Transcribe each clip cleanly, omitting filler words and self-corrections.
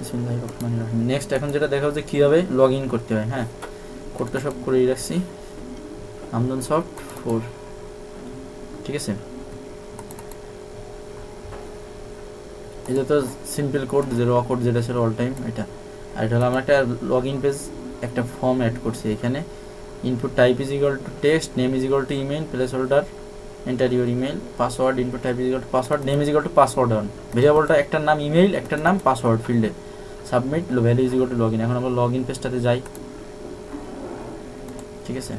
বিসমিল্লাহির রহমানির রহিম। নেক্সট এখন যেটা দেখা হচ্ছে কীভাবে লগ ইন করতে হয়। হ্যাঁ, কোডটা সব করেই রাখছি, হামদন সফট 4, ঠিক আছে। এটা তো সিম্পল কোড, যে র কোড যেটা ছিল অল টাইম এটা। আর এটা হলো আমরা একটা লগ ইন পেজ, একটা ফর্ম অ্যাড করছি এখানে। Input type is equal to text, name is equal to email, place enter your email, password input type is equal to password, name is equal to password on, ভেরিয়েবলটা একটার নাম email, একটার নাম password ফিল্ডে, submit, value is equal to log in. এখন আমরা log in পেজটাতে যাই, ঠিক আছে।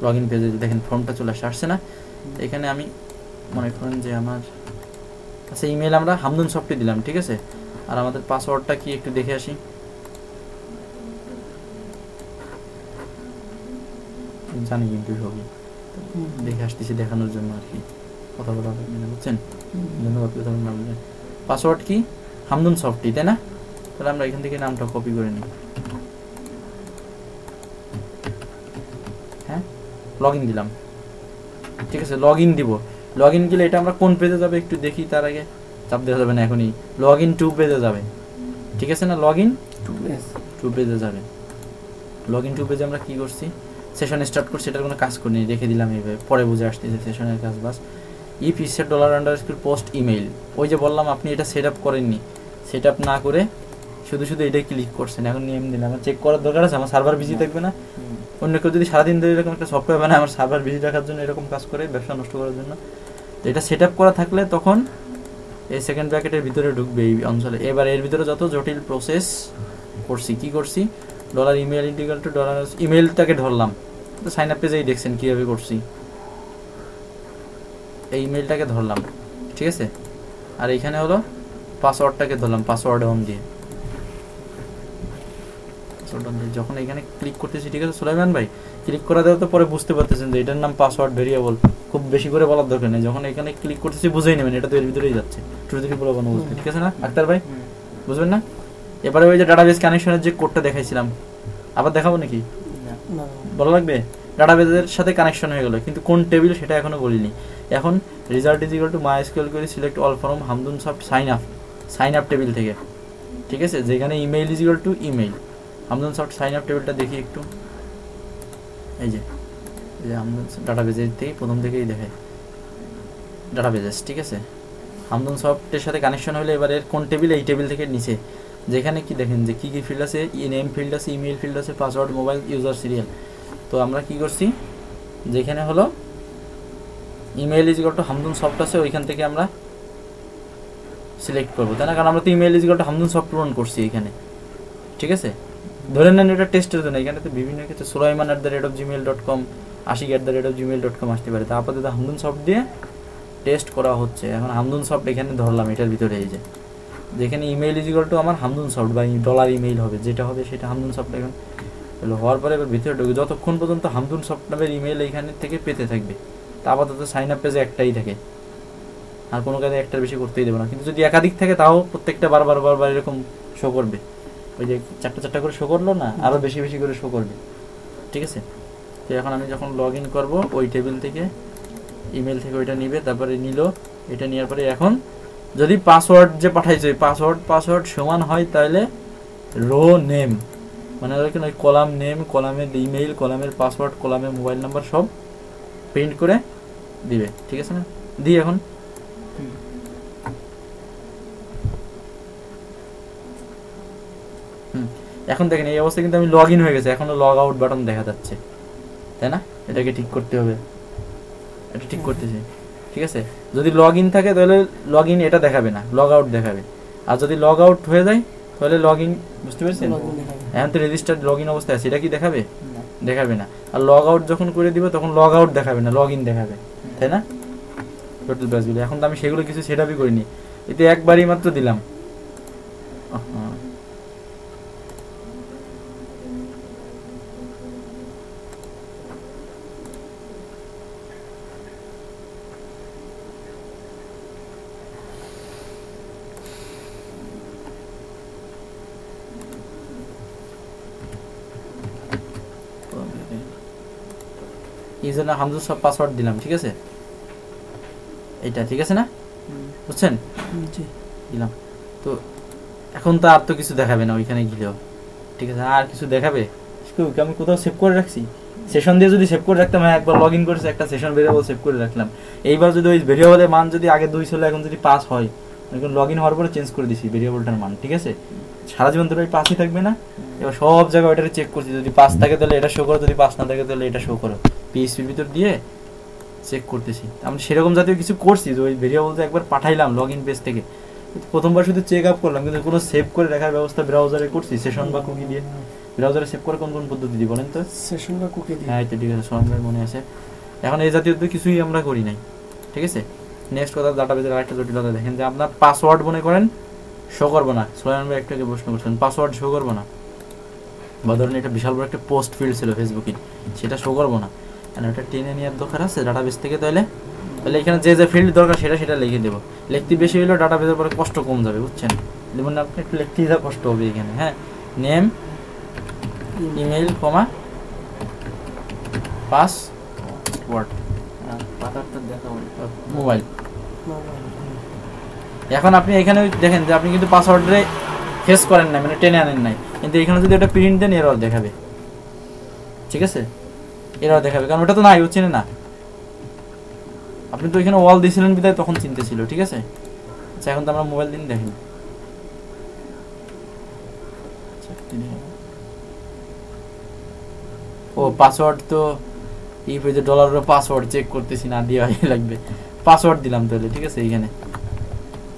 লগ ইন পেজে দেখেন ফর্মটা চলে আসছে না। এখানে আমি মনে করেন যে আমার আচ্ছা ইমেল আমরা হামদুন সফটে দিলাম, ঠিক আছে। আর আমাদের পাসওয়ার্ডটা কি একটু দেখে আসি। জানি কিন্তু সবই দেখে আসতেছি দেখানোর জন্য আর কি, কথা বলা বুঝছেন, ধন্যবাদ। কথা বললেন পাসওয়ার্ড কি হামদুন সফটই, তাই না? তাহলে আমরা এখান থেকে নামটা কপি করে নিই। হ্যাঁ, লগ ইন দিলাম, ঠিক আছে। লগ ইন দিব, লগ ইন গেলে এটা আমরা কোন পেজে যাবে একটু দেখি। তার আগে চাপ দেওয়া যাবে না, এখনই লগ ইন টু পেজে যাবে, ঠিক আছে না? লগ ইন টু পেজে যাবে। লগ ইন টু পেজে আমরা কী করছি, সেশন স্টার্ট করছি, এটার কোনো কাজ করিনি, রেখে দিলাম এইভাবে, পরে বুঝে আসতেছে সেশনের কাজ বাস। ইফ ইসেট $_ পোস্ট ইমেইল, ওই যে বললাম আপনি এটা সেট আপ করেননি, সেট আপ না করে শুধু শুধু এটাই ক্লিক করছেন। এখন নিয়ম দিলাম, আমার চেক করার দরকার আছে, আমার সার্ভার বিজি থাকবে না। অন্য কেউ যদি সারাদিন ধরে এরকম একটা সফটওয়্যার বানায় আমার সার্ভার বিজি রাখার জন্য, এরকম কাজ করে ব্যবসা নষ্ট করার জন্য, তো এটা সেট আপ করা থাকলে তখন এই সেকেন্ড ব্র্যাকেটের ভিতরে ঢুকবে এই অঞ্চলে। এবার এর ভিতরে যত জটিল প্রসেস করছি, কি করছি, $ইমেল ইন্টিগ্রাল টু ইমেলটাকে ধরলাম, তো সাইন আপ পেজেই দেখছেন কীভাবে করছি, এই ইমেলটাকে ধরলাম, ঠিক আছে। আর এইখানে হলো পাসওয়ার্ডটাকে ধরলাম, পাসওয়ার্ড অন দিয়ে, যখন এখানে ক্লিক করতেছি, ঠিক আছে সুলাইমান ভাই, ক্লিক করা দেওয়া তো পরে বুঝতে পারতেছেন যে এটার নাম পাসওয়ার্ড ভেরিয়েবল, খুব বেশি করে বলার দরকার নেই, যখন এখানে ক্লিক করতেছি বুঝেই নেবেন এটা তো এর ভিতরেই যাচ্ছে, ট্রুথলি বলবো না বুঝতে, ঠিক আছে না আক্তার ভাই, বুঝবেন না? এবারে ওই যে ডাটাবেস কানেকশনের যে কোডটা দেখাইছিলাম, আবার দেখাবো নাকি, ভালো লাগবে? ডাটাবেসের সাথে কানেকশন হয়ে গেলো, কিন্তু কোন টেবিল সেটা এখনো বলিনি। এখন result is equal to MySQL করে select all from Hamdun Soft sign up table থেকে, ঠিক আছে, যেখানে email is equal to email. Hamdun Soft sign up টেবিলটা দেখি একটু, এই যে হামদুন ডাটাবেসের থেকে প্রথম থেকেই দেখায় ডাটাবেসেস, ঠিক আছে। হামদুন সফটের সাথে কানেকশন হলে এবার এর কোন টেবিল, এই টেবিল থেকে নিচে, যেখানে কি দেখেন যে কী কী ফিল্ড আছে, নেম ফিল্ড আছে, ইমেল ফিল্ড আছে, পাসওয়ার্ড, মোবাইল, ইউজার সিরিয়াল। তো আমরা কি করছি, যেখানে হলো email is equal to Hamdun Soft আছে, ওইখান থেকে আমরা সিলেক্ট করবো, তাই না? কারণ আমরা তো email is equal to Hamdun Soft পূরণ করছি এখানে, ঠিক আছে। ধরে নেন এটা টেস্টের জন্য, এখানে তো বিভিন্ন ক্ষেত্রে sulaiman@gmail.com, ashik@gmail.com আসতে পারে, তা আপাতত হামদুন সফট দিয়ে টেস্ট করা হচ্ছে। এখন হামদুন সফট এখানে ধরলাম, এটার ভিতরে এই যে যেখানে ইমেইল ইজ ইকুয়াল টু আমার হামদুন সফট বা $ইমেইল হবে, যেটা হবে সেটা হামদুন সফট এখন হওয়ার পরে এবার ভিতরে ঢুকে যতক্ষণ পর্যন্ত হামদুন সফট নামের ইমেইল এইখানে থেকে পেতে থাকবে, তা আপাতত সাইন আপ পেজে একটাই থাকে, আর কোনো কাজে একটার বেশি করতেই দেবে না। কিন্তু যদি একাধিক থাকে তাও প্রত্যেকটা বারবার এরকম শো করবে, ওই যে চারটা করে শো করলো না, আরও বেশি করে শো করবে, ঠিক আছে। তো এখন আমি যখন লগ ইন করবো, ওই টেবিল থেকে ইমেল থেকে ওইটা নিবে, তারপরে নিল, এটা নেওয়ার পরে এখন যদি পাসওয়ার্ড যে পাঠাইছে পাসওয়ার্ড সমান হয়, তাহলে রো নেম মানে ওই কলাম নেম, কলামের ইমেইল, কলামের পাসওয়ার্ড, কলামের মোবাইল নাম্বার সব প্রিন্ট করে দিবে, ঠিক আছে না? দিই এখন এখন দেখেন এই অবস্থায় কিন্তু আমি লগ ইন হয়ে গেছে, এখনো লগ আউট বাটন দেখা যাচ্ছে, তাই না? এটাকে ঠিক করতে হবে, এটা ঠিক করতেছি, ঠিক আছে। যদি লগ ইন থাকে তাহলে লগ ইন এটা দেখাবে না, লগ আউট দেখাবে। আর যদি লগ আউট হয়ে যায় তাহলে লগ ইন, বুঝতে পেরেছেন? এখন তো রেজিস্টার্ড লগ ইন অবস্থায় আছে, এটা কি দেখাবে? দেখাবে না। আর লগ আউট যখন করে দিবে তখন লগ আউট দেখাবে না, লগ ইন দেখাবে, তাই না? টোটাল ব্যাচগুলো এখন তো আমি সেগুলো কিছু সেট আপই করিনি, এতে একবারই মাত্র দিলাম। এই জন্য হামদুন সব পাসওয়ার্ড দিলাম, ঠিক আছে। এটা ঠিক আছে না, বুঝছেন? জি দিলাম। তো এখন তো আর তো কিছু দেখাবে না ওইখানে গেলেও, ঠিক আছে? আর কিছু দেখাবে? আমি কোথাও সেভ করে রাখছি? সেশন দিয়ে যদি সেভ করে রাখতাম, একবার লগ ইন করেছে একটা সেশন ভেরিয়েবল সেভ করে রাখলাম, এইবার যদি ওই ভেরিয়েবলের মান যদি আগে 2 ছিল এখন যদি 5 হয়, এখন লগ ইন হওয়ার পরে চেঞ্জ করে দিছি ভেরিয়েবলটার মান, ঠিক আছে? সারা জীবন ধরে ওই 5ই থাকবে না? এবার সব জায়গায় ওইটাকে চেক করছি, যদি 5 থাকে তাহলে এটা শো করো, যদি 5 না থাকে তাহলে এটা শো করো, পিএইচপির ভিতর দিয়ে চেক করতেছি। আমি সেরকম জাতীয় কিছু করছি যে ওই ভেরিয়েবলটা একবার পাঠাইলাম লগ ইন পেজ থেকে, প্রথমবার শুধু চেক আপ করলাম, কিন্তু কোনো সেভ করে রাখার ব্যবস্থা ব্রাউজারে করছি সেশন বা কুকি দিয়ে। ব্রাউজারে সেভ করে কোন কোন পদ্ধতি দিয়ে বলেন তো? সেশন বা কুকি দিয়ে। হ্যাঁ, তো ঠিক আছে, সোহানভাই মনে আছে। এখন এই জাতীয় তো কিছুই আমরা করি নাই, ঠিক আছে? নেক্সট কথা, ডাটাবেজের আরেকটা জটিলতা দেখেন যে আপনার পাসওয়ার্ড মনে করেন শো করবো না। সোহান ভাই একটাকে প্রশ্ন করছেন পাসওয়ার্ড শো করবো না, বা ধরেন এটা বিশাল বড় একটা পোস্ট ফিল্ড ছিল ফেসবুকে, সেটা শো করবো না, কারণ ওটা টেনে নেওয়ার দরকার আছে ডাটাবেস থেকে। তাহলে এখানে যে যে ফিল্ড দরকার সেটা লিখে দেবো। লিখতে বেশি হলেও ডাটাবেসের পরে কষ্ট কম যাবে, বুঝছেন? যেমন আপনি একটু লিখতেই যা কষ্ট হবে এখানে। হ্যাঁ, নেম, ইমেল, কমা, পাসওয়ার্ড, মোবাইল। এখন আপনি এখানে দেখেন যে আপনি কিন্তু পাসওয়ার্ডে ফেস করেন না, মানে টেনে আনেন নাই, কিন্তু এখানে যদি ওটা প্রিন্ট দেন এরর দেখাবে, ঠিক আছে? এরর দেখাবে কারণ ওটা তো নাই, হচ্ছে না। আপনি তো এখানে ওয়াল দিয়েছিলেন বিদায় তখন চিনতে ছিল, ঠিক আছে? আচ্ছা, এখন তো আমরা মোবাইল দিন দেখেন। ও পাসওয়ার্ড তো এই পেজে ডলারের পাসওয়ার্ড চেক করতেছি না, দিয়ে লাগবে। পাসওয়ার্ড দিলাম তাহলে, ঠিক আছে? এইখানে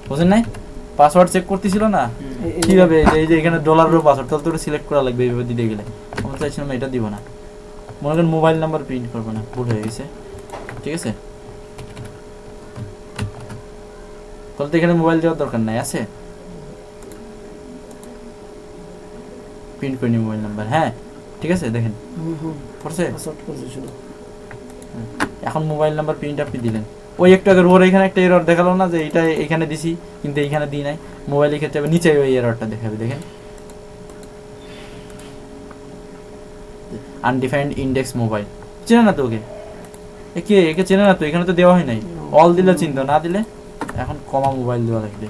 বুঝেন নাই, পাসওয়ার্ড চেক করতেছিল না কিভাবে, এই যে এখানে ডলারের পাসওয়ার্ড, তাহলে তো সিলেক্ট করা লাগবে এইভাবে দিতে গেলে। আমরা চাইছিলাম এটা দিব না, মনে করেন মোবাইল নাম্বার প্রিন্ট করবো না, ভুল হয়ে গেছে, ঠিক আছে? তাহলে তো এখানে মোবাইল দেওয়ার দরকার নাই, আছে? প্রিন্ট করে নি মোবাইল নাম্বার। হ্যাঁ, ঠিক আছে, দেখেন করছে। এখন মোবাইল নাম্বার প্রিন্ট আপনি দিলেন, ওই একটু আগে ওর এখানে একটা এরর দেখালো না যে এটা এখানে দিছি কিন্তু এইখানে দিই নাই, মোবাইলের ক্ষেত্রে নিচে ওই এররটা দেখাবে, দেখেন আনডিফাইন্ড ইন্ডেক্স মোবাইল। চেনে না তো ওকে, একে চেনে না তো, এখানে তো দেওয়া হয় নাই। অল দিলে চিনতো, না দিলে এখন কমা মোবাইল দেওয়া লাগবে,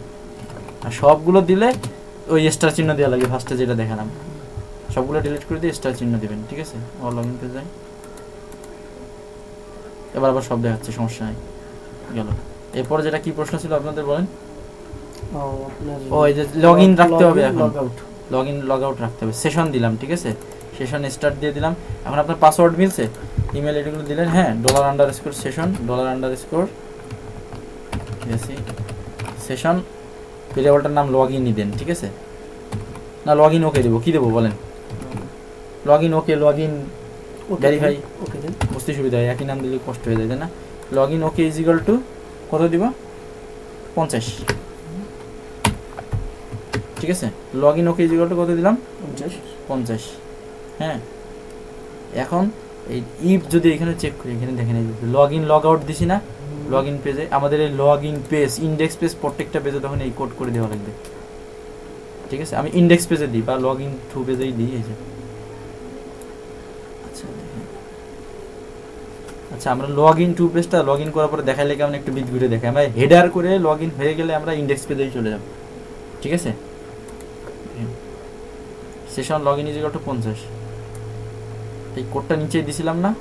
আর সবগুলো দিলে ওই স্টার চিহ্ন দেওয়া লাগবে। ফার্স্টে যেটা দেখালাম সবগুলো ডিলিট করে দিয়ে স্টার চিহ্ন দেবেন, ঠিক আছে? অল লগ ইন পেজে যাই, এবার আবার সব দেখাচ্ছে, সমস্যা নাই, গেল। এরপরে যেটা কি প্রশ্ন ছিল আপনাদের বলেন? ও এই যে লগ ইন রাখতে হবে, এখন লগ ইন লগ আউট রাখতে হবে। সেশন দিলাম, ঠিক আছে? সেশন স্টার্ট দিয়ে দিলাম। এখন আপনার পাসওয়ার্ড মিলছে, ইমেল এগুলো দিলেন। হ্যাঁ, $_ সেশন $_ ঠিক আছে? সেশন ভেরিয়েবলটার নাম লগ ইনই দেন, ঠিক আছে? না, লগ ইন ওকে দেবো, কী দেবো বলেন? Log in okay, log in verify okay দেন, বুঝতে সুবিধা হয়, একই নাম দিলে কষ্ট হয়ে যায়, তাই না? Log in okay is equal two কত দিব? 50, ঠিক আছে? Log in okay is equal two কত দিলাম? 50। হ্যাঁ, এখন এই ইফ যদি এখানে চেক করি, এখানে দেখেন লগ ইন লগ আউট দিছি না লগ ইন পেজে, আমাদের এই log in page index page প্রত্যেকটা পেজে তখন এই কোড করে দেওয়া লাগবে, ঠিক আছে? আমি ইন্ডেক্স পেজে দিই বা লগ ইন টু পেজেই দিই, এই যে। আচ্ছা, আমরা লগ ইন টু পেজটা লগ ইন করার পরে দেখাইলে কেমন একটু বিট ঘুরে দেখাই, আমরা হেডার করে লগ ইন হয়ে গেলে আমরা ইন্ডেক্স পেজেই চলে যাব, ঠিক আছে? Session log in is equal two 50, এই কোডটা নিচেই দিছিলাম না?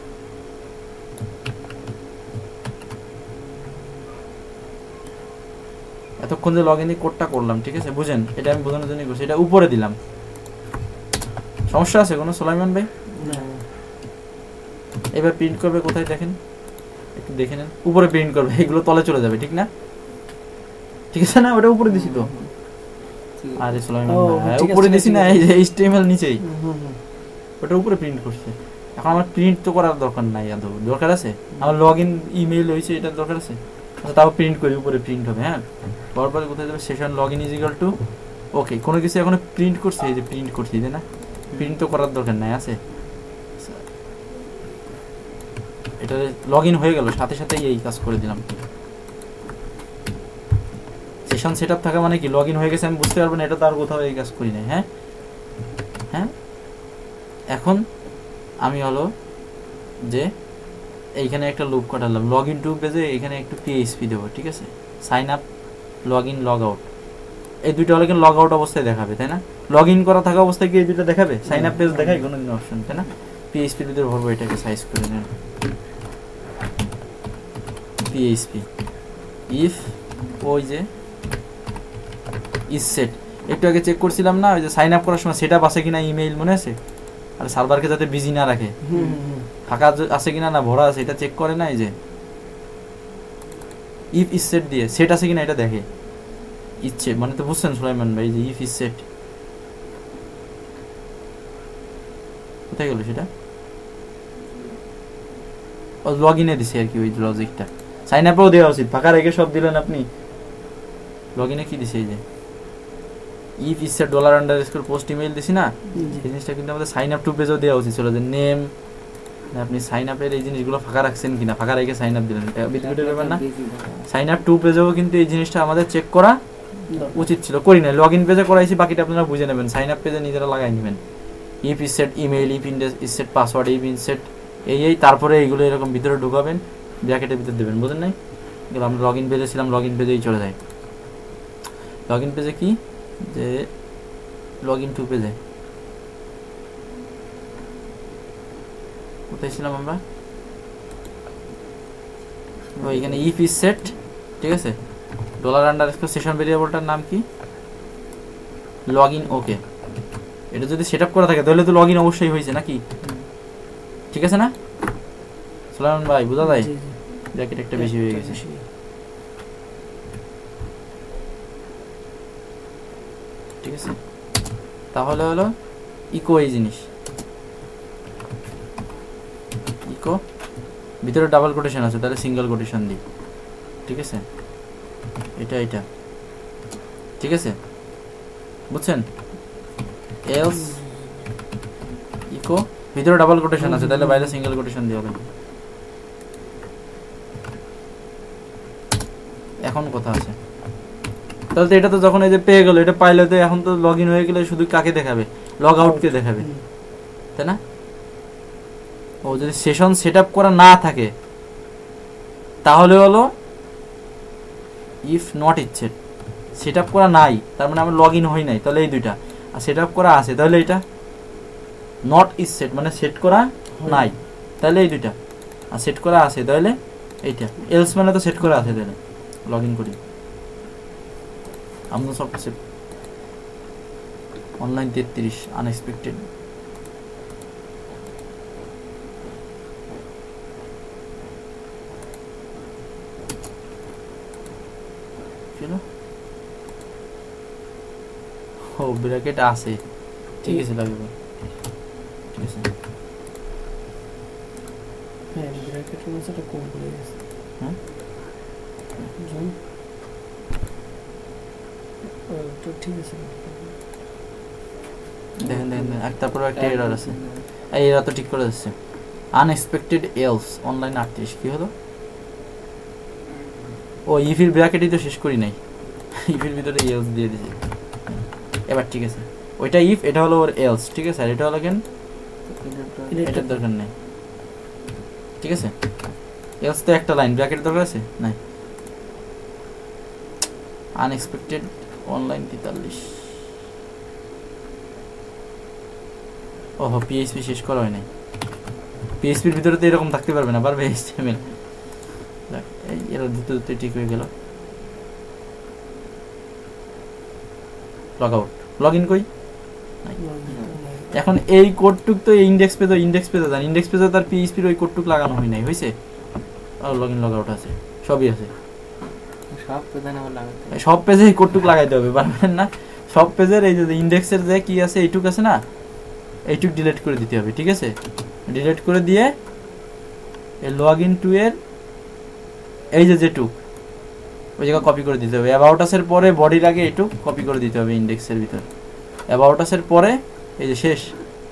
এতক্ষণ যে লগ ইন কোডটা করলাম, ঠিক আছে? বুঝেন, এটা আমি বোঝানোর জন্য করছি। এটা উপরে দিলাম, সমস্যা আছে কোনো সুলাইমান ভাই? এবার প্রিন্ট করবে কোথায় দেখেন, একটু দেখে নেন। উপরে প্রিন্ট করবে, এগুলো তলে চলে যাবে, ঠিক না? ঠিক আছে না? ওটা উপরে দিছি তো। আরে সুলাইমান ভাই, উপরে দিছি না, এই যে HTML নিচেই, ওটা উপরে প্রিন্ট করছে। এখন আমার প্রিন্ট তো করার দরকার নাই, আদৌ দরকার আছে? আমার লগ ইন ইমেল হয়েছে, এটা দরকার আছে? আচ্ছা, তাও প্রিন্ট করি, উপরে প্রিন্ট হবে। হ্যাঁ, পরপরে কোথায় যাবে? Session log in is equal to okay. কোনো কিছু এখন প্রিন্ট করছে, এই যে প্রিন্ট করছি, তাই না? প্রিন্ট তো করার দরকার নাই, আছে? এটা লগ ইন হয়ে গেল, সাথে সাথেই এই কাজ করে দিলাম। সেশন সেট আপ থাকা মানে কি লগ ইন হয়ে গেছে আমি বুঝতে পারবো না, এটা তো আর কোথাও এই কাজ করি নাই। হ্যাঁ হ্যাঁ, এখন আমি হলো যে এইখানে একটা লুপ কাটালাম, লগ ইন টু পেজে এখানে একটু পিএইচপি দেবো, ঠিক আছে। Sign up, log in, log out, এই দুইটা হলে কিন্তু লগ আউট অবস্থায় দেখাবে, তাই না? লগ ইন করা থাকা অবস্থায় কি এই দুইটা দেখাবে? সাইন আপ পেজ দেখায় কোনো দিন অপশন, তাই না? পিএইচপির ভিতরে ভরবো, এটাকে সাইজ করে নেন পিএইচপি ইফ ওই যে ইজ সেট, একটু আগে চেক করছিলাম না ওই যে সাইন আপ করার সময় সেট আপ আছে কিনা ইমেইল, মনে আছে? আর সার্ভারকে যাতে বিজি না রাখে, ফাঁকা আছে কিনা না ভরা আছে এটা চেক করে না। এই যে ইফ ইজ সেট দিয়ে সেট আছে কিনা এটা দেখে, ইচ্ছে মানে তো বুঝছেন সুলাইমান ভাই, যে ইফ ইজ সেট কোথায় গেল সেটা? ও লগ ইনে দিছে আর কি ওই লজিকটা, সাইন আপেও দেওয়া উচিত, ফাঁকা রেখে সব দিলেন আপনি। লগ ইনে কি দিছে? এই যে if is set $_ post email দিছি না, এই জিনিসটা কিন্তু আমাদের সাইন আপ টু পেজও দেওয়া উচিত ছিল, যে নেম আপনি সাইন আপের এই জিনিসগুলো ফাঁকা রাখছেন কিনা, ফাঁকা রেখে সাইন আপ দিলেন, এটা বিদ্যুতের ব্যাপার না। সাইন আপ টু পেজেও কিন্তু এই জিনিসটা আমাদের চেক করা উচিত ছিল, করি না। লগ ইন পেজে করাইছি, বাকিটা আপনারা বুঝে নেবেন, সাইন আপ পেজে নিজেরা লাগাই নেবেন। If is set email, if is set password, if is set এই তারপরে এইগুলো এরকম ভিতরে ঢুকাবেন, ব্র্যাকেটের ভিতরে দেবেন, বুঝেন নাই? এগুলো আমরা লগ ইন পেজে ছিলাম, লগ ইন পেজেই চলে যায়। লগ ইন পেজে কি, যে লগ ইন টু পেজে কোথায় ছিলাম আমরা? এখানে ইফ ইজ সেট, ঠিক আছে, $_ সেশন ভেরিয়েবলটার নাম কি? লগ ইন ওকে। এটা যদি সেট আপ করা থাকে তাহলে তো লগ ইন অবশ্যই হয়েছে নাকি? ঠিক আছে না সুলাইমান ভাই, বোঝা যায়? ব্র্যাকেট একটা বেশি হয়ে গেছে, ঠিক আছে। তাহলে হলো ইকো, এই জিনিস ইকো, ভিতরে ডাবল কোটেশন আছে, তাহলে সিঙ্গেল কোটেশন দিই, ঠিক আছে। এটা ঠিক আছে, বুঝছেন? এলস ইকো, ভিতরে ডাবল কোটেশন আছে, তাহলে বাইরে সিঙ্গেল কোটেশন দিয়ে হবে। এখন কথা আছে, তাহলে তো এটা তো যখন এই যে পেয়ে গেল, এটা পাইলে তো এখন তো লগ ইন হয়ে গেলে শুধু কাকে দেখাবে? লগ আউটকে দেখাবে, তাই না? ও যদি সেশন সেট আপ করা না থাকে তাহলে হলো if not is set up করা নাই, তার মানে আমার লগ ইন হই নাই, তাহলে এই দুইটা। আর সেট আপ করা আছে, তাহলে এটা নট ইজ সেট মানে সেট করা নাই, তাহলে এই দুইটা। আর সেট করা আছে তাহলে এইটা, এলস মানে তো সেট করা আছে, তাহলে লগ ইন করি। আমরা সব অনলাইন 33 আনএক্সপেক্টেড, ও ব্র্যাকেট আছে, ঠিক আছে, লাগবে, ঠিক আছে। হ্যাঁ ব্র্যাকেটের মধ্যে কম পড়ে গেছে। হ্যাঁ তো ঠিক আছে, দেখেন তারপরে একটা এরর আছে, এই এরর তো ঠিক করে যাচ্ছে। আনএক্সপেক্টেড এলস অনলাইন 38 কি হলো? ও ইফের ব্র্যাকেটই তো শেষ করি নাই, ইফের ভিতরে এলস দিয়ে দিয়েছি। এবার ঠিক আছে, ওইটা ইফ, এটা হলো ওর এলস, ঠিক আছে। আর এটা হলো কেন, এটার দরকার নেই, ঠিক আছে। এলস তো একটা লাইন, ব্র্যাকেট দরকার আছে নাই। আনএক্সপেক্টেড অনলাইন 43, ওহো পিএইচপি শেষ করা হয় নাই। পিএইচপির ভিতরে তো এরকম থাকতে পারবে না, পারবে এইচটিএমএল। এরা দুটো ঠিক হয়ে গেল। লগ আউট, লগ ইন কই? এখন এই কোডটুক তো ইন্ডেক্স পেজে যান, ইন্ডেক্স পেজে তার পিএইচপির ওই কোডটুক লাগানো হয় নাই, হয়েছে? আর লগ ইন লগ আউট আছে, সবই আছে। সব পেজে এই কোডটুক লাগাইতে হবে, পারবেন না? সব পেজের এই যে ইন্ডেক্সের যে কি আছে এইটুক আছে না, এইটুক ডিলিট করে দিতে হবে, ঠিক আছে। ডিলিট করে দিয়ে এই লগ ইন টু এর এই যে যেটুক ওই জায়গা কপি করে দিতে হবে। অ্যাবাউট আস এর পরে বডির আগে এইটুক কপি করে দিতে হবে ইন্ডেক্সের ভিতর। অ্যাবাউট আস এর পরে এই যে শেষ,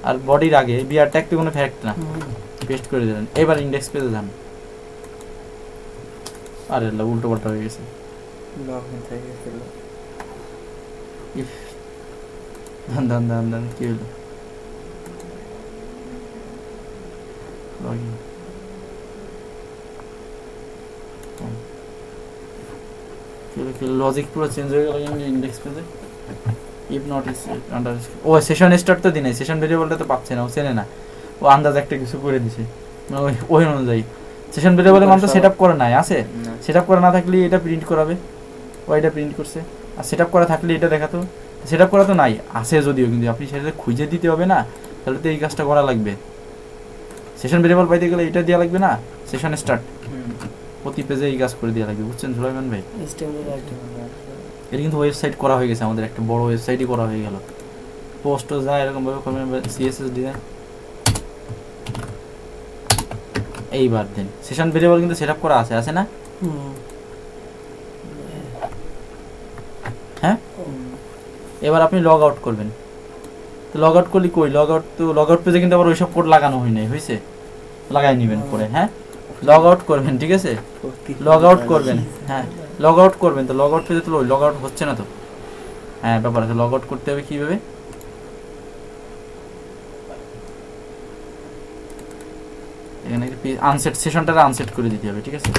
আর বডির আগে বিআর ট্যাগ তো কোনো ফ্যাক্ট না, পেস্ট করে দিলেন। এবার ইন্ডেক্স পেজে যান। আরে আল্লাহ, উল্টো পাল্টা হয়ে গেছে। ইফ দান কি হলো? লগইন লজিক পুরো চেঞ্জ হয়ে গেল ইন্ডেক্স পেজে। ইফ নট ইজ আন্ডার ও সেশন স্টার্ট তো দিনে, সেশন ভেরিয়েবলটা তো পাচ্ছে না, ও চেনে না, ও আন্দাজ একটা কিছু করে দিছে, মানে ওই অনুযায়ী সেশন ভেরিয়েবলের মান তো সেটআপ করা নাই আছে, সেটআপ করা না থাকলে এটা প্রিন্ট করাবে, ও এটা প্রিন্ট করছে, আর সেটআপ করা থাকলে এটা দেখাতো, সেটআপ করা তো নাই, আছে যদিও, কিন্তু আপনি সেটা খুঁজে দিতে হবে না, তাহলে তো এই কাজটা করা লাগবে। সেশন ভেরিয়েবল পাইতে গেলে এটা দেওয়া লাগবে না, সেশন স্টার্ট প্রতি পেজে এই কাজ করে দেওয়া লাগবে, বুঝছেন সুলাইমান ভাই? এটা কিন্তু ওয়েবসাইট করা হয়ে গেছে আমাদের, একটা বড় ওয়েবসাইটই করা হয়ে গেল, পোস্টও যায় এরকম ভাবে করবেন, সিএসএস ডিজাইন। এইবার দেন সেশন ভেরিয়েবল কিন্তু সেটআপ করা আছে, আছে না? হ্যাঁ, এবার আপনি লগ আউট করবেন, তো লগ আউট করলে কই, লগ আউট পেজে কিন্তু আবার ওইসব কোড লাগানো হয় নাই, হয়েছে? লাগাই নেবেন পরে, হ্যাঁ লগ আউট করবেন, ঠিক আছে, লগ আউট করবেন, হ্যাঁ লগ আউট করবেন, তো লগ আউট পেজে তো লগ আউট হচ্ছে না তো, হ্যাঁ ব্যাপার আছে, লগ আউট করতে হবে কীভাবে, এখানে আনসেট সেশনটা আনসেট করে দিতে হবে, ঠিক আছে?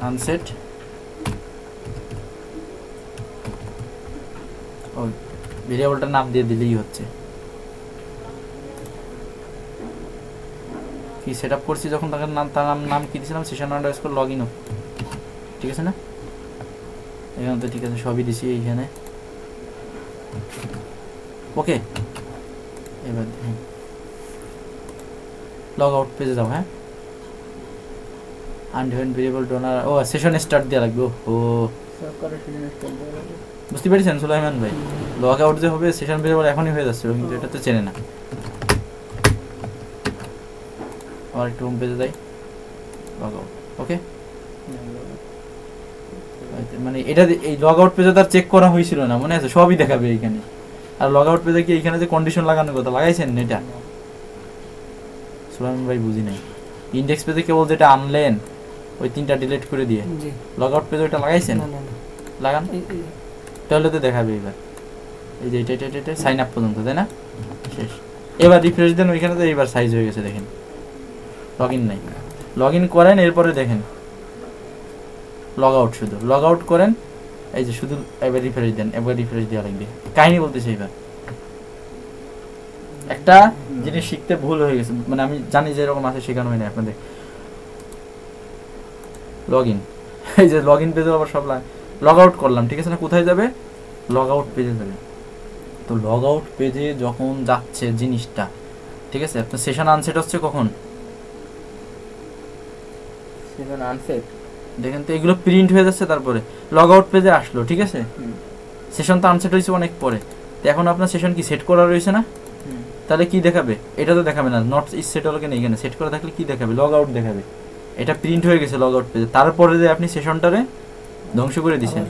আনসেট ও ভেরিয়েবলটার নাম দিয়ে দিলেই হচ্ছে, কি সেটআপ করছি যখন তার নাম কি দিয়েছিলাম, সেশন আন্ডারস্কোর লগইন, ঠিক আছে না? এখানে তো ঠিক আছে, সবই দিছি এইখানে, ওকে। এবার লগ আউট পেজে যাও, হ্যাঁ আনডিফাইন্ড ভেরিয়েবল ডোনার, ও সেশন স্টার্ট দেওয়া লাগবে, ও বুঝতে পেরেছেন সুলাইমান ভাই? লগ আউট যে হবে সেশন ভেরিয়েবল এখনই হয়ে যাচ্ছে, কিন্তু এটা তো চেনে না। আবার একটু হোম পেজে যাই, লগ আউট, ওকে। মানে এটা এই লগ আউট পেজে তার চেক করা হয়েছিল না, মনে আছে? সবই দেখাবে এইখানে, আর লগ আউট পেজে কি এইখানে যে কন্ডিশন লাগানোর কথা লাগাইছেন এটা সুলাইমান ভাই বুঝি নাই। ইন্ডেক্স পেজে কেবল যেটা আনলেন ওই তিনটা ডিলিট করে দিয়ে লগ আউট পেজে ওটা লাগাইছেন, লাগান, তাহলে তো দেখাবে। এবার এই যে এটা সাইন আপ পর্যন্ত, তাই না? শেষ। এবার রিফ্রেশ দেন, ওইখানে তো এইবার সাইজ হয়ে গেছে, দেখেন লগ ইন নাই, লগ ইন করেন, এরপরে দেখেন লগ আউট, শুধু লগ আউট করেন, এই যে শুধু এবার রিফ্রেশ দেন, এবার রিফ্রেশ দেওয়া লাগবে। কাহিনী বলতেছে, এবার একটা জিনিস শিখতে ভুল হয়ে গেছে, মানে আমি জানি যে এরকম আছে, শেখানো হয় না আপনাদের। লগ ইন, এই যে লগ ইন পেজে আবার সব লগ আউট করলাম, ঠিক আছে না? কোথায় যাবে? লগ আউট পেজে যাবে। তো লগ আউট পেজে যখন যাচ্ছে জিনিসটা, ঠিক আছে, আপনার সেশন আনসেট হচ্ছে কখন? সেশন আনসেট দেখেন তো এগুলো প্রিন্ট হয়ে যাচ্ছে, তারপরে লগ আউট পেজে আসলো, ঠিক আছে, সেশন তো আনসেট হয়েছে অনেক পরে, তো এখন আপনার সেশন কি সেট করা রয়েছে না? তাহলে কি দেখাবে? এটা তো দেখাবে না, নট ইজ সেট হলো কেন, এখানে সেট করা থাকলে কি দেখাবে? লগ আউট দেখাবে। এটা প্রিন্ট হয়ে গেছে লগ আউট পেজে, তারপরে যে আপনি সেশনটারে ধ্বংস করে দিয়েছেন,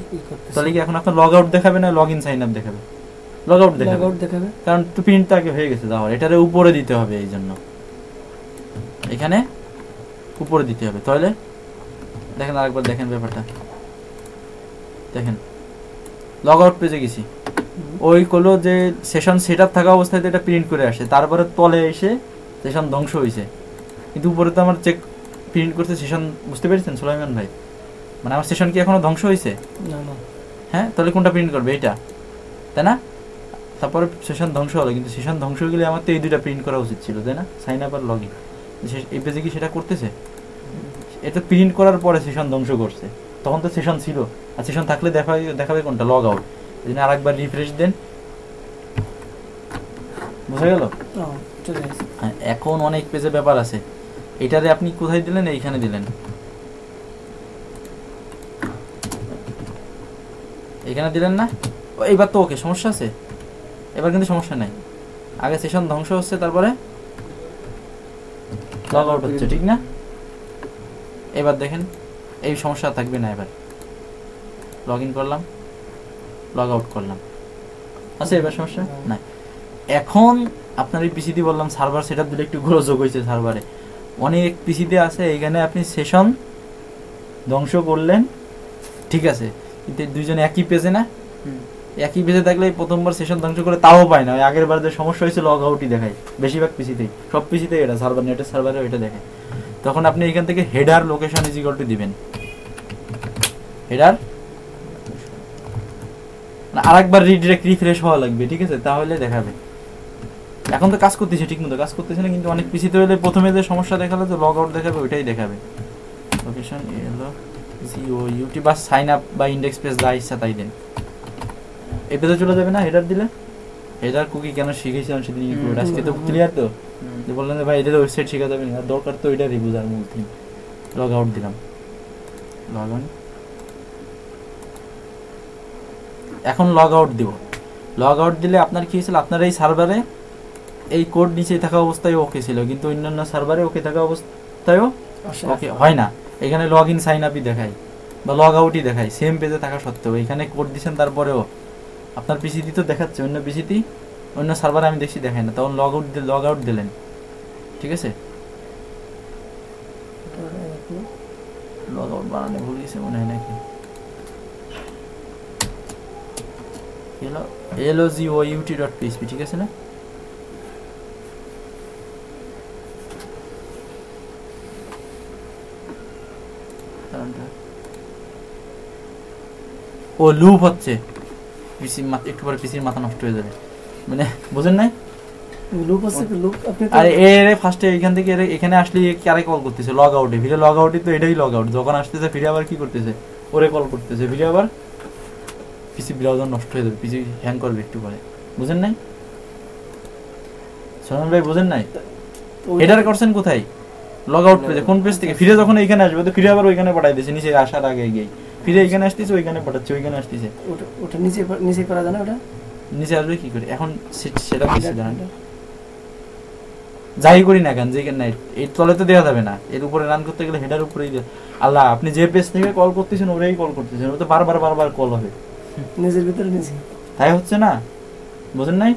তাহলে কি এখন আপনার লগ আউট দেখাবে না লগ ইন সাইন আপ দেখাবে? লগ আউট দেখাবে, কারণ তো প্রিন্ট তো আগে হয়ে গেছে, তাহলে এটারে উপরে দিতে হবে, এই জন্য এখানে উপরে দিতে হবে। তাহলে দেখেন আরেকবার দেখেন ব্যাপারটা, দেখেন লগ আউট পেজে গেছি, ওই করলো যে সেশন সেট আপ থাকা অবস্থায় এটা প্রিন্ট করে আসে, তারপরে তলে এসে সেশন ধ্বংস হয়েছে, কিন্তু উপরে তো আমার চেক প্রিন্ট করতে সেশন, বুঝতে পেরেছেন সুলাইমান ভাই? মানে আমার সেশন কি এখনো ধ্বংস হয়েছে? না। হ্যাঁ, তাহলে কোনটা প্রিন্ট করবে? এটা, তাই না? তারপরে সেশন ধ্বংস হলো, কিন্তু সেশন ধ্বংস হয়ে গেলে আমার তো এই দুইটা প্রিন্ট করা উচিত ছিল, তাই না? সাইন আপ আর লগ ইন। এই পেজে কি সেটা করতেছে? এটা প্রিন্ট করার পরে সেশন ধ্বংস করছে, তখন তো সেশন ছিল, আর সেশন থাকলে দেখাবে কোনটা? Log out. এই জন্য আরেকবার রিফ্রেশ দেন, বুঝা গেল? হ্যাঁ, এখন অনেক পেজে ব্যাপার আছে, এটারে আপনি কোথায় দিলেন? এইখানে দিলেন, এখানে দিলেন না? এইবার তো ওকে, সমস্যা আছে? এবার কিন্তু সমস্যা নাই, আগে সেশন ধ্বংস হচ্ছে, তারপরে লগ আউট হচ্ছে, ঠিক না? এবার দেখেন এই সমস্যা থাকবে না। এবার লগ ইন করলাম, লগ আউট করলাম, আচ্ছা এবার সমস্যা নাই। এখন আপনার এই পিসিতে বললাম সার্ভার সেট আপ দিলে একটু গোলযোগ হয়েছে, সার্ভারে অনেক পিসিতে আছে, এইখানে আপনি সেশন ধ্বংস করলেন, ঠিক আছে, কিন্তু দুইজনে একই পেজে না, একই পেজে থাকলে প্রথমবার সেশন ধ্বংস করে তাও পায় না, ওই আগের বার যে সমস্যা হয়েছে লগ আউটই দেখায় বেশিরভাগ পিসিতেই, সব পিসিতেই এটা সার্ভার নেটের সার্ভারে ওইটা দেখায়। তখন আপনি এখান থেকে header location is equal two দিবেন, হেডার আরেকবার রিডিরেক্ট রিফ্রেশ হওয়া লাগবে, ঠিক আছে, তাহলে দেখাবে। এখন তো কাজ করতেছে ঠিক মতো, কাজ করতেছে না, কিন্তু অনেক পিসিতে হলে প্রথমে যে সমস্যা দেখালো যে লগ আউট দেখাবে ওইটাই দেখাবে। লোকেশন এলো জিও ইউটি বা সাইন আপ বা ইন্ডেক্স পেজ যা ইচ্ছা তাই দেন। এই পেজে চলে যাবে না হেডার দিলে, হেডার কুকি কেন শিখেছিলাম সেদিন ইউটিউবে, আজকে তো ক্লিয়ার তো, যে বললেন যে ভাই এটা তো ওয়েবসাইট শেখা যাবে না, দরকার তো এটারই বোঝার মূল থিম। লগ আউট দিলাম, লগ অন, এখন লগ আউট দিব। লগ আউট দিলে আপনার কি হয়েছিল, আপনার এই সার্ভারে এই কোড নিচে থাকা অবস্থায় ওকে ছিল, কিন্তু অন্যান্য সার্ভারে ওকে থাকা অবস্থায়ও ওকে হয় না। এখানে লগ ইন সাইন আপই দেখায় বা লগ আউটই দেখায় সেম পেজে থাকা সত্ত্বেও। এখানে কোড দিচ্ছেন তারপরেও আপনার পিসিটি তো দেখাচ্ছে, অন্য পিসিটি অন্য সার্ভারে আমি দেখছি দেখাই না, তখন লগ আউট দিলেন, ঠিক আছে। লগ আউট বানানো ভুল গেছে মনে হয় নাকি, logout.php ঠিক আছে না? ও লুপ হচ্ছে, পিসি একটু পরে পিসির মাথা নষ্ট হয়ে যাবে, মানে বুঝেন নাই? লুপ আছে, লুপ আপনি আরে এর ফার্স্টে এখান থেকে এখানে আসলে কারে কল করতেছে, লগ আউটে, ফিরে লগ আউটই তো এটাই লগ আউট, যখন আসতেছে ফিরে আবার কি করতেছে, ওরে কল করতেছে, ফিরে আবার পিসি ব্রাউজার নষ্ট হয়ে যাবে, পিসি হ্যাং করবে একটু পরে, বুঝেন নাই? সোনাল ভাই বুঝেন নাই? হেডার করছেন কোথায়? লগ আউট পেজে, কোন পেজ থেকে? ফিরে যখন এইখানে আসবে তো ফিরে আবার ওইখানে পাঠাই দিয়েছে, নিচে আসার আগে গিয়ে ফিরে এইখানে আসতেছে, ওইখানে পাঠাচ্ছে, ওইখানে আসতেছে। ওটা নিচে নিচে করা যায় না? ওটা নিচে আসবে কি করে এখন সেটা বুঝতে জানেন, যাই করি না কেন, যেখানে নাই এর তলে তো দেওয়া যাবে না, এর উপরে রান করতে গেলে হেডার উপরেই আল্লাহ, আপনি যে পেজ থেকে কল করতেছেন ওরাই কল করতেছেন, ও তো বারবার কল হবে নিজের ভিতরে নিজে, তাই হচ্ছে না, বুঝেন নাই?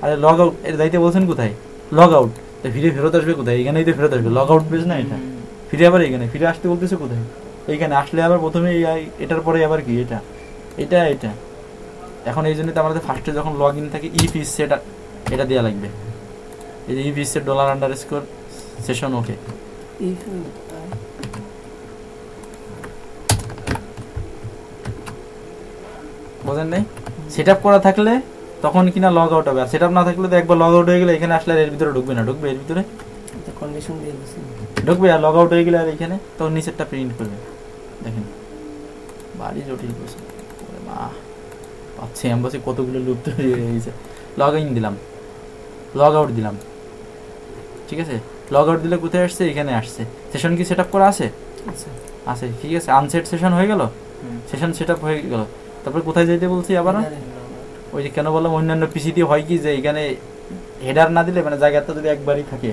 আরে লগ আউট এর দায়িত্ব বলছেন কোথায়, লগ আউট, ফিরে ফেরত আসবে কোথায়, এখানেই তো ফেরত আসবে, লগ আউট পেজ না এটা, ফিরে আবার এখানে ফিরে আসতে বলতেছে কোথায়, এইখানে আসলে আবার প্রথমে এটার পরে আবার কি এটা এটা এটা। এখন এই জন্য তো আমাদের ফার্স্টে যখন লগ ইন থাকে ইফ ইজ সেট এটা দেওয়া লাগবে, এই যে ইফ ইজ সেট $_ সেশন ওকে, বুঝেন নাই? সেট আপ করা থাকলে তখন কিনা লগ আউট হবে, আর সেট আপ না থাকলে তো একবার লগ আউট হয়ে গেলে এখানে আসলে এর ভিতরে ঢুকবে না, ঢুকবে এর ভিতরে কন্ডিশন দিয়ে দিয়েছি, ঢুকবে, আর লগ আউট হয়ে গেলে আর এখানে তখন নিচেরটা প্রিন্ট করবে। দেখেন বাড়ি জটিল করছে, পাচ্ছি আমি বলছি কতগুলো লুপ তৈরি হয়ে গেছে। লগ ইন দিলাম, লগ আউট দিলাম, ঠিক আছে। লগ আউট দিলে কোথায় আসছে, এখানে আসছে। সেশন কি সেট আপ করা আছে? আছে, ঠিক আছে। আনসেট সেশন হয়ে গেল, সেশন সেট আপ হয়ে গেল, তারপরে কোথায় যেতে বলছি আবার, ওই যে কেন বললাম অন্যান্য পিসিতে হয় কি যে এখানে হেডার না দিলে মানে জায়গাটা যদি একবারই থাকে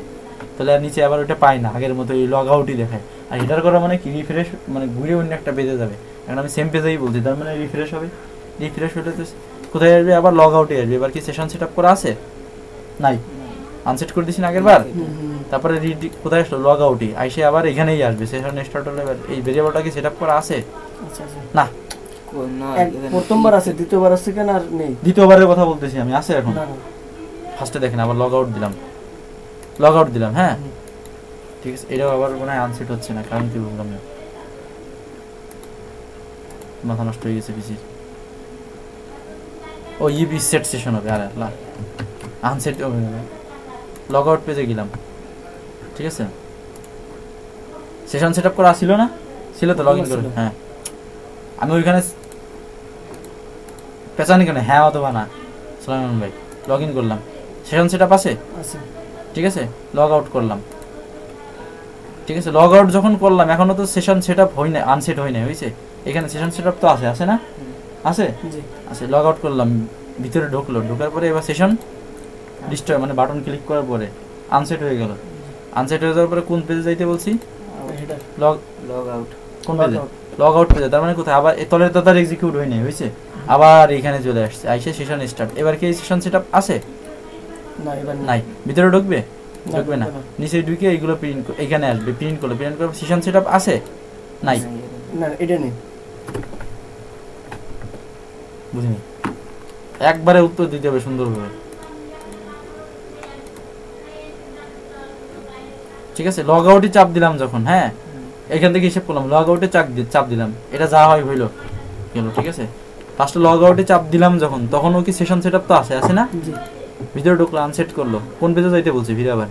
তাহলে আর নিচে আবার ওইটা পায় না, আগের মতো এই লগ আউটই দেখায়। আর হেডার করা মানে কি রিফ্রেশ, মানে ঘুরে অন্য একটা পেজে যাবে, এখন আমি সেম পেজেই বলছি, তার মানে রিফ্রেশ হবে, রিফ্রেশ হলে তো কোথায় আসবে, আবার লগ আউটে আসবে। এবার কি সেশন সেট আপ করা আছে? নাই, আনসেট করে দিছি না আগের বার, তারপরে কোথায় আসলো, লগ আউটই আইসে আবার এখানেই আসবে, সেশন স্টার্ট হলে এই ভেরিয়েবলটা কি সেট আপ করা আছে? না, প্রথমবার আছে, দ্বিতীয়বার আছে কেন আর নেই? দ্বিতীয়বারের কথা বলতেছি আমি, আছে এখন। ফার্স্টে দেখেন আবার লগ আউট দিলাম, লগ আউট দিলাম, হ্যাঁ ঠিক আছে। এটাও আবার মনে হয় আনসেট হচ্ছে না, কারণ কি বুঝলাম না, মাথা নষ্ট হয়ে গেছে পিসির। ও ইবি সেট সেশন হবে, আরে আল্লাহ, আনসেট হবে না। লগ আউট পেজে গেলাম, ঠিক আছে। সেশন সেট আপ করা ছিল না? ছিল তো, লগ ইন করে, হ্যাঁ আমি ওইখানে পেছানি কেন, হ্যাঁ অথবা না, সালাম ভাই লগ ইন করলাম, সেশন সেট আপ আছে, ঠিক আছে। লগ আউট করলাম, ঠিক আছে। লগ আউট যখন করলাম এখনো তো সেশন সেট আপ হয় না, আনসেট হয় না, হয়েছে। এখানে সেশন সেট আপ তো আছে, আছে না? আছে, আছে। লগ আউট করলাম, ভিতরে ঢুকলো, ঢোকার পরে এবার সেশন ডিস্ট্রয় মানে বাটন ক্লিক করার পরে আনসেট হয়ে গেল। আনসেট হয়ে যাওয়ার পরে কোন পেজে যাইতে বলছি, লগ আউট, কোন পেজে, লগ আউট পেজে, তার মানে কোথায় আবার তলের তো তার এক্সিকিউট হয় নাই, হয়েছে। আবার এখানে চলে আসছে, আইসে সেশন স্টার্ট। এবার কি সেশন সেটআপ আছে? না, এবার নাই। ভিতরে ঢুকবে? ঢুকবে না। নিচে ঢুকে এইগুলো প্রিন্ট, এখানে আসবে, প্রিন্ট করলে সেশন সেটআপ আছে? নাই, না এটা নেই, বুঝিনি। একবারে উত্তর দিতে হবে সুন্দরভাবে। ঠিক আছে, লগ আউটে চাপ দিলাম যখন, হ্যাঁ এখান থেকে হিসেব করলাম, লগ আউটে চাপ দিলাম, এটা যা হয় হইলো গেল। ঠিক আছে, ফার্স্টে লগ আউটে চাপ দিলাম যখন, তখন ও কি সেশন সেটআপ তো আছে না, জি ভিতরে ঢুকলো, আনসেট করলো, কোন পেজে যাইতে বলছে, ফিরে আবার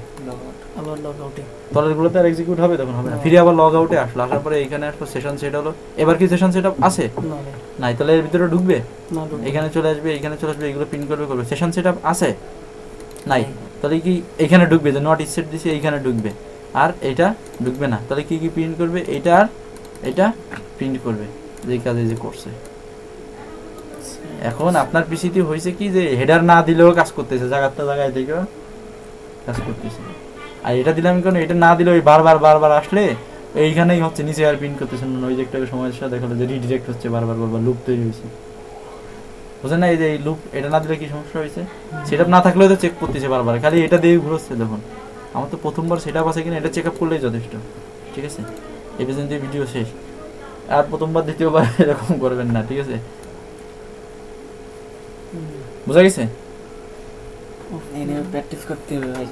আবার লগ আউটে তলেরগুলোতে আর এক্সিকিউট হবে, তখন হবে না, ফিরে আবার লগ আউটে আসলো, আসার পরে এখানে আসলো সেশন সেট হলো। এবার কি সেশন সেটআপ আছে? না নাই, তাহলে এর ভিতরে ঢুকবে, না ঢুকবে। এখানে চলে আসবে, এখানে চলে আসবে, এগুলো প্রিন্ট করবে। সেশন সেটআপ আছে? নাই, তাহলে কি এখানে ঢুকবে, যে নট সেট দিছে এইখানে ঢুকবে, আর এটা ঢুকবে না। তাহলে কি কি প্রিন্ট করবে, এটা আর এটা প্রিন্ট করবে, যে কাজে যে করছে। এখন আপনার পিসিতে হয়েছে কি, যে হেডার না দিলেও কাজ করতেছে, জায়গায় থেকে কাজ করতেছে। আর এটা দিলাম কেন, এটা না দিলে ওই বারবার আসলে এইখানেই হচ্ছে, নিচে আর প্রিন্ট করতেছে না। ওই যে একটা সমস্যা দেখালো যে রিডিরেক্ট হচ্ছে, বারবার লুপ তৈরি হয়েছে, বুঝলেন না? এই যে এই লুপ, এটা না দিলে কি সমস্যা হয়েছে, সেটা না থাকলেও তো চেক করতেছে বারবার, খালি এটা দিয়ে ঘুরছে। দেখুন আমার তো প্রথমবার সেটা আছে কিনা এটা চেক আপ করলেই যথেষ্ট। ঠিক আছে, এই পর্যন্ত ভিডিও শেষ। আর প্রথমবার দ্বিতীয়বার এরকম করবেন না। ঠিক আছে, বোঝা গেছে? প্র্যাকটিস করতে হবে ভাই।